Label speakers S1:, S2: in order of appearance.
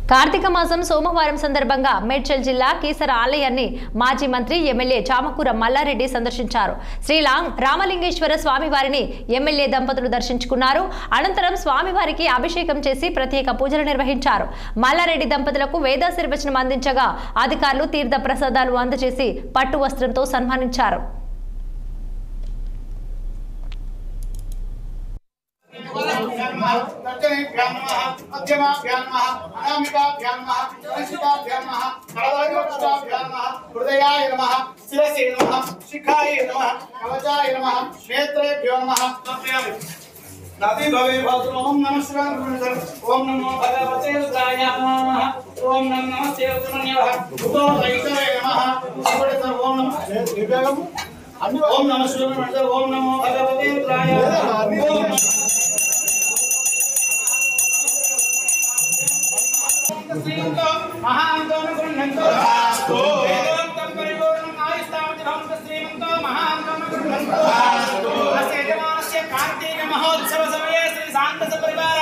S1: కార్తీక మాసం సోమవారం సందర్భంగా మేడ్చల్ జిల్లా కీసర ఆలయాన్ని మాజీ మంత్రి ఎమ్మెల్యే చామకూర మల్లారెడ్డి సందర్శించారు. శ్రీ రామలింగేశ్వర స్వామివారిని ఎమ్మెల్యే దంపతులు దర్శించుకున్నారు. అనంతరం స్వామివారికి అభిషేకం చేసి ప్రత్యేక పూజలు నిర్వహించారు. మల్లారెడ్డి దంపతులకు వేదాశీర్వచనం అందించగా అధికారులు తీర్థ ప్రసాదాలు అందజేసి పట్టు వస్త్రంతో సన్మానించారు.
S2: नदी भवे भद्र ओम नमः शिवाय ओम नमो भगवते रुद्राय नमः ओम नमस्ते रुद्रन्यः भूतो वैष्णवे नमः ओम नमः ओम नमः शिवाय ओम नमो भगवते रुद्राय महांतो गुणंतो आस्तो वेदोक्तं परिपूर्णं आयुष्तावति भवन्त श्रीमन्तो महांतो गुणंतो आस्तो अस्य जमानस्य कार्तिक महोत्सव समये श्री शांत सपरिवार